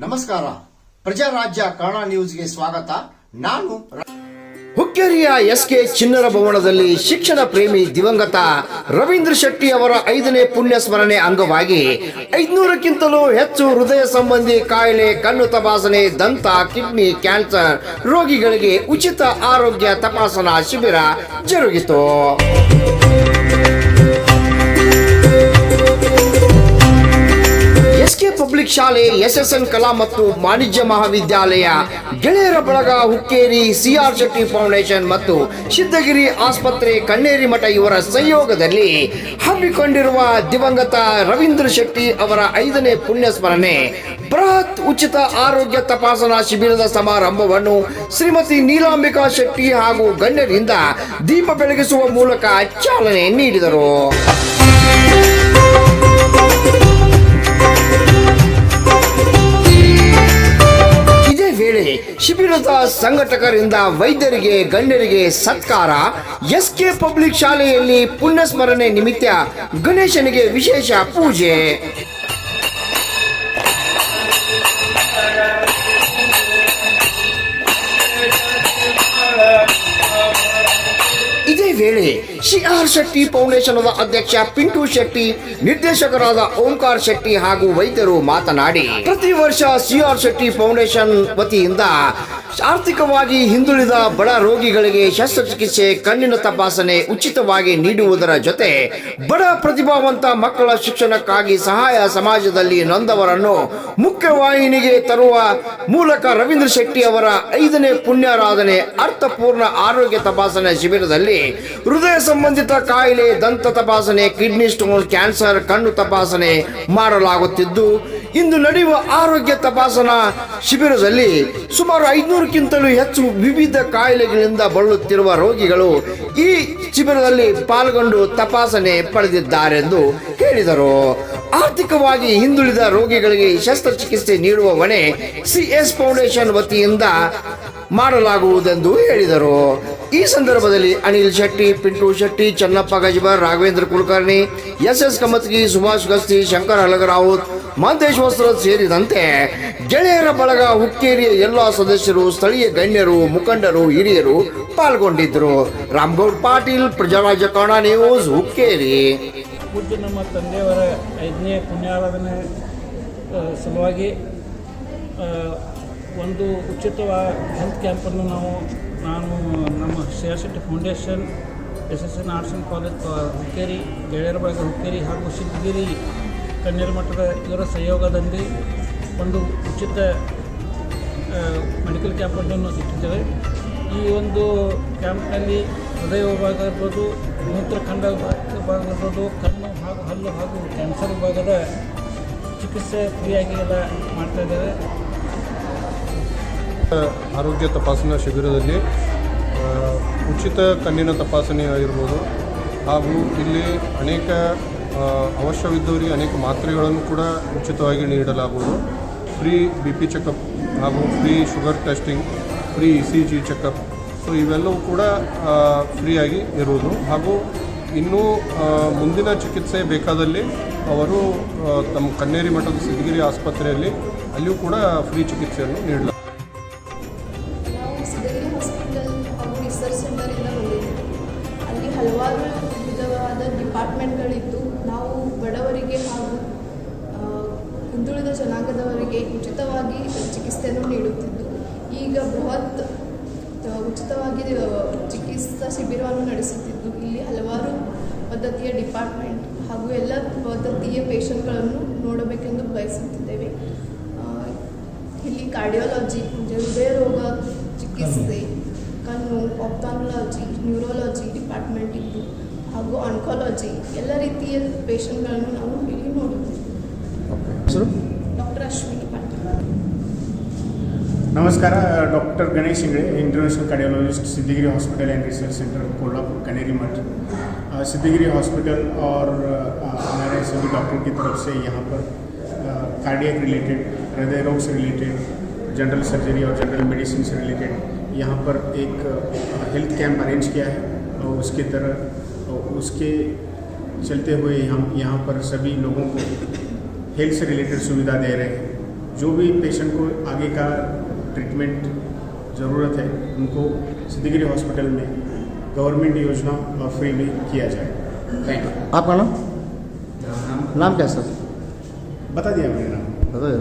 ನಮಸ್ಕಾರ, ಪ್ರಜಾರಾಜ್ಯ ಕನ್ನಡ ನ್ಯೂಸ್ಗೆ ಸ್ವಾಗತ. ನಾನು ಹುಕ್ಕೇರಿಯ ಎಸ್ಕೆ ಚಿನ್ನರ ಭವನದಲ್ಲಿ ಶಿಕ್ಷಣ ಪ್ರೇಮಿ ದಿವಂಗತ ರವೀಂದ್ರ ಶೆಟ್ಟಿ ಅವರ 5ನೇ ಪುಣ್ಯ ಸ್ಮರಣೆ ಅಂಗವಾಗಿ 500ಕ್ಕಿಂತಲೂ ಹೆಚ್ಚು ಹೃದಯ ಸಂಬಂಧಿ ಕಾಯಿಲೆ, ಕಣ್ಣು ತಪಾಸಣೆ, ದಂತ, ಕಿಡ್ನಿ, ಕ್ಯಾನ್ಸರ್ ರೋಗಿಗಳಿಗೆ ಉಚಿತ ಆರೋಗ್ಯ ತಪಾಸಣಾ ಶಿಬಿರ ಜರುಗಿತು. ಎಸ್ಕೆ ಪಬ್ಲಿಕ್ ಶಾಲೆ, ಎಸ್ಎಸ್ಎನ್ ಕಲಾ ಮತ್ತು ವಾಣಿಜ್ಯ ಮಹಾವಿದ್ಯಾಲಯ, ಗೆಳೆಯರ ಬಳಗ ಹುಕ್ಕೇರಿ, ಸಿಆರ್ ಶೆಟ್ಟಿ ಫೌಂಡೇಶನ್ ಮತ್ತು ಸಿದ್ದಗಿರಿ ಆಸ್ಪತ್ರೆ ಕಣ್ಣೇರಿ ಮಠ ಇವರ ಸಹಯೋಗದಲ್ಲಿ ಹಮ್ಮಿಕೊಂಡಿರುವ ದಿವಂಗತ ರವೀಂದ್ರ ಶೆಟ್ಟಿ ಅವರ 5ನೇ ಪುಣ್ಯ ಸ್ಮರಣೆ ಬೃಹತ್ ಉಚಿತ ಆರೋಗ್ಯ ತಪಾಸಣಾ ಶಿಬಿರದ ಸಮಾರಂಭವನ್ನು ಶ್ರೀಮತಿ ನೀಲಾಂಬಿಕಾ ಶೆಟ್ಟಿ ಹಾಗೂ ಗಣ್ಯರಿಂದ ದೀಪ ಬೆಳಗಿಸುವ ಮೂಲಕ ಚಾಲನೆ ನೀಡಿದರು. ವೇಳೆ ಶಿಬಿರದ ಸಂಘಟಕರಿಂದ ವೈದ್ಯರಿಗೆ, ಗಣ್ಯರಿಗೆ ಸತ್ಕಾರ. ಎಸ್ಕೆ ಪಬ್ಲಿಕ್ ಶಾಲೆಯಲ್ಲಿ ಪುಣ್ಯ ಸ್ಮರಣೆ ನಿಮಿತ್ತ ಗಣೇಶನಿಗೆ ವಿಶೇಷ ಪೂಜೆ. ಇದೇ ವೇಳೆ ಸಿಆರ್ ಶೆಟ್ಟಿ ಫೌಂಡೇಶನ್ ಅಧ್ಯಕ್ಷ ಪಿಂಟು ಶೆಟ್ಟಿ, ನಿರ್ದೇಶಕರಾದ ಓಂಕಾರ್ ಶೆಟ್ಟಿ ಹಾಗೂ ವೈದ್ಯರು ಮಾತನಾಡಿ, ಪ್ರತಿ ವರ್ಷ ಸಿಆರ್ ಶೆಟ್ಟಿ ಫೌಂಡೇಶನ್ ವತಿಯಿಂದ ಆರ್ಥಿಕವಾಗಿ ಹಿಂದುಳಿದ ಬಡ ರೋಗಿಗಳಿಗೆ ಶಸ್ತ್ರಚಿಕಿತ್ಸೆ, ಕಣ್ಣಿನ ತಪಾಸಣೆ ಉಚಿತವಾಗಿ ನೀಡುವುದರ ಜೊತೆ ಬಡ ಪ್ರತಿಭಾವಂತ ಮಕ್ಕಳ ಶಿಕ್ಷಣಕ್ಕಾಗಿ ಸಹಾಯ ಸಮಾಜದಲ್ಲಿ ನೊಂದವರನ್ನು ಮುಖ್ಯವಾಹಿನಿಗೆ ತರುವ ಮೂಲಕ ರವೀಂದ್ರ ಶೆಟ್ಟಿ ಅವರ 5ನೇ ಪುಣ್ಯಾರಾಧನೆ ಅರ್ಥಪೂರ್ಣ ಆರೋಗ್ಯ ತಪಾಸಣೆ ಶಿಬಿರದಲ್ಲಿ ಹೃದಯ ಸಂಬಂಧಿತ ಕಾಯಿಲೆ, ದಂತ ತಪಾಸಣೆ, ಕಿಡ್ನಿ ಸ್ಟೋನ್, ಕ್ಯಾನ್ಸರ್, ಕಣ್ಣು ತಪಾಸಣೆ ಮಾಡಲಾಗುತ್ತಿದ್ದು, ಇಂದು ನಡೆಯುವ ಆರೋಗ್ಯ ತಪಾಸಣಾ ಶಿಬಿರದಲ್ಲಿ ಸುಮಾರು 500ಕ್ಕಿಂತಲೂ ಹೆಚ್ಚು ವಿವಿಧ ಕಾಯಿಲೆಗಳಿಂದ ಬಳಲುತ್ತಿರುವ ರೋಗಿಗಳು ಈ ಶಿಬಿರದಲ್ಲಿ ಪಾಲ್ಗೊಂಡು ತಪಾಸಣೆ ಪಡೆದಿದ್ದಾರೆಂದು ಹೇಳಿದರು. ಆರ್ಥಿಕವಾಗಿ ಹಿಂದುಳಿದ ರೋಗಿಗಳಿಗೆ ಶಸ್ತ್ರಚಿಕಿತ್ಸೆ ನೀಡುವ ಹೊಣೆ ಸಿಎಸ್ ಫೌಂಡೇಶನ್ ವತಿಯಿಂದ ಮಾಡಲಾಗುವುದೆಂದು ಹೇಳಿದರು. ಈ ಸಂದರ್ಭದಲ್ಲಿ ಅನಿಲ್ ಶೆಟ್ಟಿ, ಪಿಂಟು ಶೆಟ್ಟಿ, ಚನ್ನಪ್ಪ ಗಜ್ಬರ್, ರಾಘವೇಂದ್ರ ಕುಲಕರ್ಣಿ, ಎಸ್ ಕಮತ್ಗಿ, ಸುಭಾಷ್ ಗಸ್ತಿ, ಶಂಕರ್ ಹಲಗರಾವುತ್, ಮಹಂತೇಶ್ ವಸ್ತ್ರ ಸೇರಿದಂತೆ ಗೆಳೆಯರ ಬಳಗ ಹುಕ್ಕೇರಿಯ ಎಲ್ಲ ಸದಸ್ಯರು, ಸ್ಥಳೀಯ ಗಣ್ಯರು, ಮುಖಂಡರು, ಹಿರಿಯರು ಪಾಲ್ಗೊಂಡಿದ್ದರು. ರಾಮಗೌಡ್ ಪಾಟೀಲ್, ಪ್ರಜಾರಾಜ್ಯ ಕನ್ನಡ ನ್ಯೂಸ್, ಹುಕ್ಕೇರಿ. ಪೂಜ್ಯ ನಮ್ಮ ತಂದೆಯವರ 5ನೇ ಪುಣ್ಯಾರಾಧನೆ ಸಲುವಾಗಿ ಒಂದು ಉಚಿತವಾದ ಹೆಲ್ತ್ ಕ್ಯಾಂಪನ್ನು ನಾನು ನಮ್ಮ CR Shetty foundation, SSN arts and college Hukkeri, ಗೆಳೆಯರ ಬಳಗ ಹುಕ್ಕೇರಿ ಹಾಗೂ ಸಿದ್ದಗಿರಿ ಕಣ್ಣೇರಿ ಮಠದ ಇವರ ಸಹಯೋಗದಲ್ಲಿ ಒಂದು ಉಚಿತ ಮೆಡಿಕಲ್ ಕ್ಯಾಂಪನ್ನು ಇಟ್ಟಿದ್ದೇವೆ. ಈ ಒಂದು ಕ್ಯಾಂಪ್ನಲ್ಲಿ ಹೃದಯ ವಿಭಾಗ ಇರ್ಬೋದು, ಮೂತ್ರಖಂಡ ವಿಭಾಗ ಇರ್ಬೋದು, ಕಣ್ಣು ಹಾಗೂ ಹಲ್ಲು ಹಾಗೂ ಕ್ಯಾನ್ಸರ್ ವಿಭಾಗದ ಚಿಕಿತ್ಸೆ ಫ್ರೀಯಾಗಿ ಎಲ್ಲ ಮಾಡ್ತಾಯಿದ್ದೇವೆ. ಆರೋಗ್ಯ ತಪಾಸಣಾ ಶಿಬಿರದಲ್ಲಿ ಉಚಿತ ಕಣ್ಣಿನ ತಪಾಸಣೆ ಆಗಿರ್ಬೋದು ಹಾಗೂ ಇಲ್ಲಿ ಅನೇಕ ಅವಶ್ಯವಿದ್ದವರಿಗೆ ಅನೇಕ ಮಾತ್ರೆಗಳನ್ನು ಕೂಡ ಉಚಿತವಾಗಿ ನೀಡಲಾಗುವುದು. ಫ್ರೀ BP ಚೆಕಪ್ ಹಾಗೂ free sugar testing, free ECG checkup, so ಇವೆಲ್ಲವೂ ಕೂಡ ಫ್ರೀಯಾಗಿ ಇರುವುದು. ಹಾಗೂ ಇನ್ನೂ ಮುಂದಿನ ಚಿಕಿತ್ಸೆ ಬೇಕಾದಲ್ಲಿ ಅವರು ತಮ್ಮ ಕಣ್ಣೇರಿ ಮಠದ ಸಿದ್ದಗಿರಿ ಆಸ್ಪತ್ರೆಯಲ್ಲಿ ಅಲ್ಲಿಯೂ ಕೂಡ ಫ್ರೀ ಚಿಕಿತ್ಸೆಯನ್ನು ನೀಡಲಾಗುತ್ತದೆ. ಅಲ್ಲಿ ಹಲವಾರು ವಿಧವಾದ ಡಿಪಾರ್ಟ್ಮೆಂಟ್ಗಳಿದ್ದು ನಾವು ಬಡವರಿಗೆ ಹಾಗೂ ಹಿಂದುಳಿದ ಜನಾಂಗದವರಿಗೆ ಉಚಿತವಾಗಿ ಚಿಕಿತ್ಸೆಯನ್ನು ನೀಡುತ್ತಿದ್ದು, ಈಗ ಬೃಹತ್ ಉಚಿತವಾಗಿ ಚಿಕಿತ್ಸಾ ಶಿಬಿರವನ್ನು ನಡೆಸುತ್ತಿದ್ದು, ಇಲ್ಲಿ ಹಲವಾರು ಪದ್ಧತಿಯ ಡಿಪಾರ್ಟ್ಮೆಂಟ್ ಹಾಗೂ ಎಲ್ಲ ಪದ್ಧತಿಯ ಪೇಷಂಟ್ಗಳನ್ನು ನೋಡಬೇಕೆಂದು ಬಯಸುತ್ತಿದ್ದೇವೆ. ಇಲ್ಲಿ ಕಾರ್ಡಿಯಾಲಜಿ, ಹೃದಯ ರೋಗ ಚಿಕಿತ್ಸೆ, ಕಣ್ಣು, ಆಪ್ಥಾಲ್ಮಾಲಜಿ, ನ್ಯೂರೋಲಜಿ ಡಿಪಾರ್ಟ್ಮೆಂಟ್ ಇದ್ದು ಹಾಗೂ ಆನ್ಕಾಲಜಿ ಎಲ್ಲ ರೀತಿಯ ಪೇಷಂಟ್ಗಳನ್ನು ನಾವು ಇಲ್ಲಿ ನೋಡುತ್ತೇವೆ. ಡಾಕ್ಟರ್ ಅಶ್ವಿನಿ ಪಾಟೀಲ್. नमस्कार, doctor Ganesh Ingade, international cardiologist, Siddhagiri hospital and research centre, Kolhapur, Kaneri Math. Siddhagiri hospital और हमारे सभी डॉक्टर की तरफ से यहाँ पर कार्डियक रिलेटेड, हृदय रोग से रिलेटेड, जनरल सर्जरी और जनरल मेडिसिन से रिलेटेड यहाँ पर एक हेल्थ कैंप अरेंज किया है और उसके चलते हुए हम यहाँ पर सभी लोगों को हेल्थ से रिलेटेड सुविधा दे रहे हैं। जो भी पेशेंट को आगे का ट्रीटमेंट ज़रूरत है उनको सिद्धिगिरी हॉस्पिटल में गवर्नमेंट योजना और फ्री में किया जाए। Thank you. आपका नाम क्या सर? बता दिया मैंने नाम। बताइए।